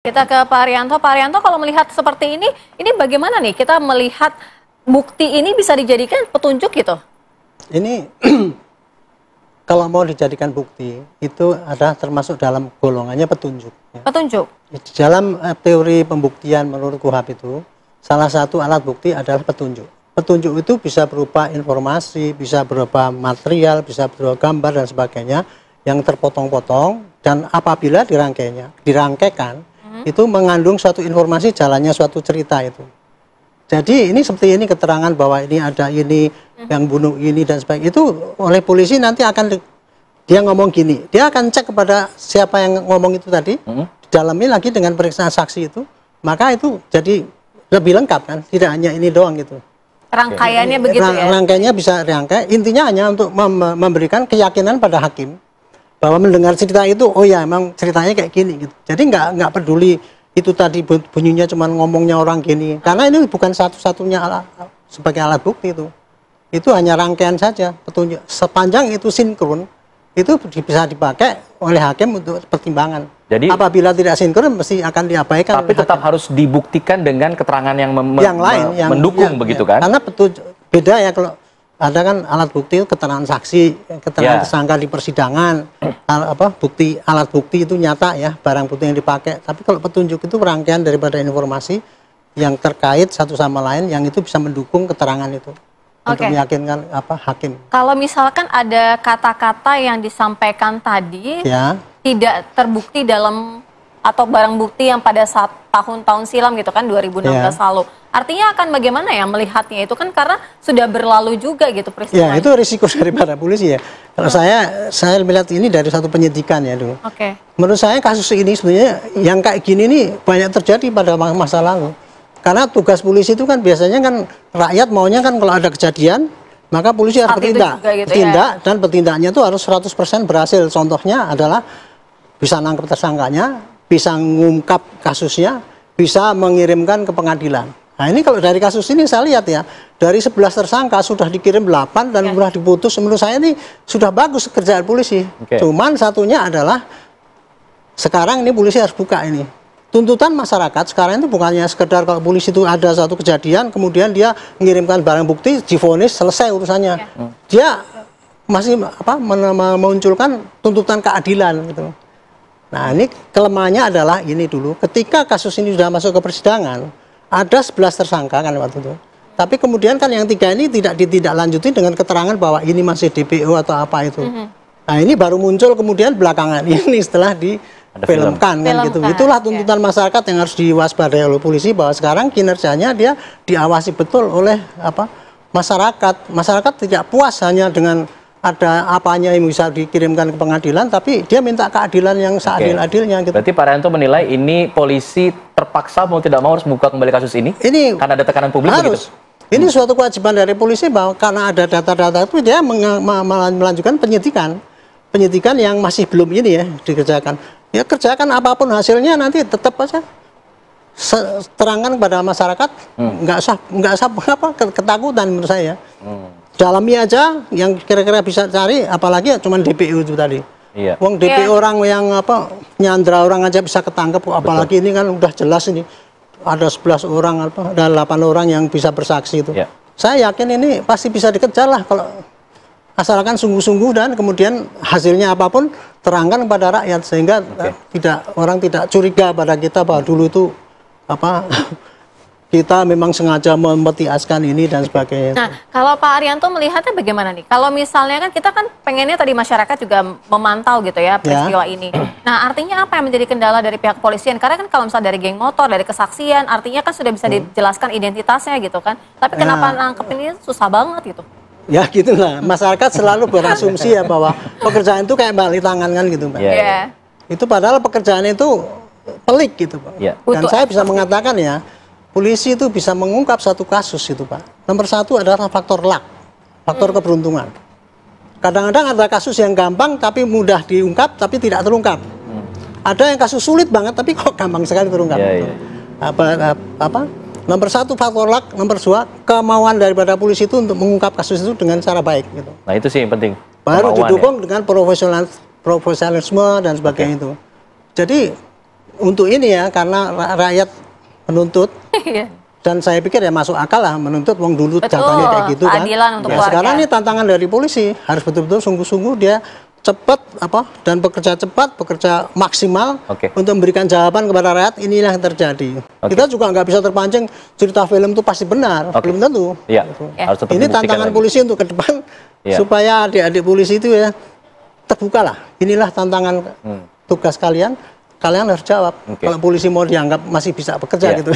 Kita ke Pak Haryanto. Pak Haryanto, kalau melihat seperti ini bagaimana nih kita melihat bukti ini bisa dijadikan petunjuk gitu? Ini kalau mau dijadikan bukti itu adalah termasuk dalam golongannya petunjuk. Ya. Petunjuk? Di dalam teori pembuktian menurut KUHP itu salah satu alat bukti adalah petunjuk. Petunjuk itu bisa berupa informasi, bisa berupa material, bisa berupa gambar dan sebagainya yang terpotong-potong, dan apabila dirangkaikan itu mengandung suatu informasi jalannya suatu cerita itu. Jadi ini seperti ini keterangan bahwa ini ada ini yang bunuh ini dan sebagainya, itu oleh polisi nanti akan dia ngomong gini, dia akan cek kepada siapa yang ngomong itu tadi, didalami lagi dengan periksaan saksi itu, maka itu jadi lebih lengkap kan, tidak hanya ini doang gitu. Rangkaiannya begitu ya? Rangkaiannya bisa rangkai, intinya hanya untuk memberikan keyakinan pada hakim bahwa mendengar cerita itu, oh ya emang ceritanya kayak gini gitu. Jadi nggak peduli itu tadi bunyinya cuma ngomongnya orang gini, karena ini bukan satu-satunya sebagai alat bukti itu. Itu hanya rangkaian saja petunjuk. Sepanjang itu sinkron, itu bisa dipakai oleh hakim untuk pertimbangan. Jadi apabila tidak sinkron mesti akan diabaikan. Tapi tetap harus dibuktikan dengan keterangan yang lain, yang mendukung begitu kan? Karena petunjuk beda ya, kalau ada kan alat bukti keterangan saksi, keterangan tersangka di persidangan, bukti alat bukti itu nyata ya, barang bukti yang dipakai. Tapi kalau petunjuk itu rangkaian daripada informasi yang terkait satu sama lain, yang itu bisa mendukung keterangan itu untuk meyakinkan hakim. Kalau misalkan ada kata-kata yang disampaikan tadi tidak terbukti dalam atau barang bukti yang pada saat tahun-tahun silam gitu kan 2016 lalu. Artinya akan bagaimana ya melihatnya itu kan karena sudah berlalu juga gitu peristiwa. Ya, itu risiko dari para polisi ya. Kalau saya melihat ini dari satu penyidikan ya dulu. Menurut saya kasus ini sebenarnya yang kayak gini nih banyak terjadi pada masa lalu. Karena tugas polisi itu kan biasanya kan rakyat maunya kan kalau ada kejadian maka polisi harus bertindak. Dan bertindaknya itu harus 100% berhasil. Contohnya adalah bisa nangkep tersangkanya, bisa mengungkap kasusnya, bisa mengirimkan ke pengadilan. Nah ini kalau dari kasus ini saya lihat ya, dari 11 tersangka sudah dikirim 8 dan sudah diputus. Menurut saya ini sudah bagus kerjaan polisi. Cuman satunya adalah sekarang ini polisi harus buka ini. Tuntutan masyarakat sekarang itu bukannya sekedar kalau polisi itu ada satu kejadian, kemudian dia mengirimkan barang bukti, divonis, selesai urusannya. Dia masih memunculkan tuntutan keadilan gitu. Nah ini kelemahannya adalah ini dulu, ketika kasus ini sudah masuk ke persidangan, ada 11 tersangka kan waktu itu. Tapi kemudian kan yang 3 ini tidak ditindaklanjuti dengan keterangan bahwa ini masih DPO atau apa itu. Nah ini baru muncul kemudian belakangan ini setelah difilmkan kan gitu. Itulah tuntutan masyarakat yang harus diwaspadai oleh polisi, bahwa sekarang kinerjanya dia diawasi betul oleh masyarakat. Masyarakat tidak puas hanya dengan ada apanya yang bisa dikirimkan ke pengadilan, tapi dia minta keadilan yang seadil-adilnya gitu. Berarti Pak Haryanto menilai ini polisi terpaksa mau tidak mau harus membuka kembali kasus ini? Karena ada tekanan publik harus. Begitu? Ini suatu kewajiban dari polisi bahwa karena ada data-data itu dia melanjutkan penyidikan yang masih belum ini ya dikerjakan. Ya kerjakan apapun hasilnya nanti tetap aja terangkan kepada masyarakat, nggak usah ketakutan menurut saya. Dalami aja yang kira-kira bisa cari, apalagi cuma DPO itu tadi. Wong DPO orang yang nyandra orang aja bisa ketangkep, apalagi ini kan udah jelas ini ada 11 orang ada 8 orang yang bisa bersaksi itu. Saya yakin ini pasti bisa dikejar lah kalau asalkan sungguh-sungguh dan kemudian hasilnya apapun terangkan kepada rakyat sehingga orang tidak curiga pada kita bahwa dulu itu kita memang sengaja memetiaskan ini dan sebagainya. Nah, kalau Pak Haryanto melihatnya bagaimana nih? Kalau misalnya kan kita kan pengennya tadi masyarakat juga memantau gitu ya peristiwa ini. Nah, artinya apa yang menjadi kendala dari pihak kepolisian? Karena kan kalau misalnya dari geng motor, dari kesaksian, artinya kan sudah bisa dijelaskan identitasnya gitu kan. Tapi kenapa nangkep ini susah banget gitu? Ya gitulah, masyarakat selalu berasumsi ya bahwa pekerjaan itu kayak balik tangan kan gitu Mbak. Itu padahal pekerjaan itu pelik gitu Pak. Dan saya bisa mengatakan ya, polisi itu bisa mengungkap satu kasus itu Pak. Nomor satu adalah faktor luck, faktor keberuntungan. Kadang-kadang ada kasus yang gampang tapi mudah diungkap tapi tidak terungkap. Ada yang kasus sulit banget tapi kok gampang sekali terungkap. Nomor satu faktor luck, nomor dua kemauan daripada polisi itu untuk mengungkap kasus itu dengan cara baik. Gitu. Nah itu sih yang penting. Baru didukung dengan profesionalisme dan sebagainya itu. Jadi untuk ini ya, karena rakyat menuntut. Dan saya pikir ya masuk akal lah menuntut wong dulu jatuhnya kayak gitu kan. Untuk ya, sekarang ini tantangan dari polisi harus betul-betul sungguh-sungguh dia cepat dan bekerja cepat, bekerja maksimal untuk memberikan jawaban kepada rakyat. Inilah yang terjadi. Kita juga nggak bisa terpancing cerita film itu pasti benar, belum tentu. Harus ini tantangan polisi untuk ke depan supaya adik-adik polisi itu ya terbuka lah. Inilah tantangan tugas kalian. Kalian harus jawab. Kalau polisi mau dianggap masih bisa bekerja gitu.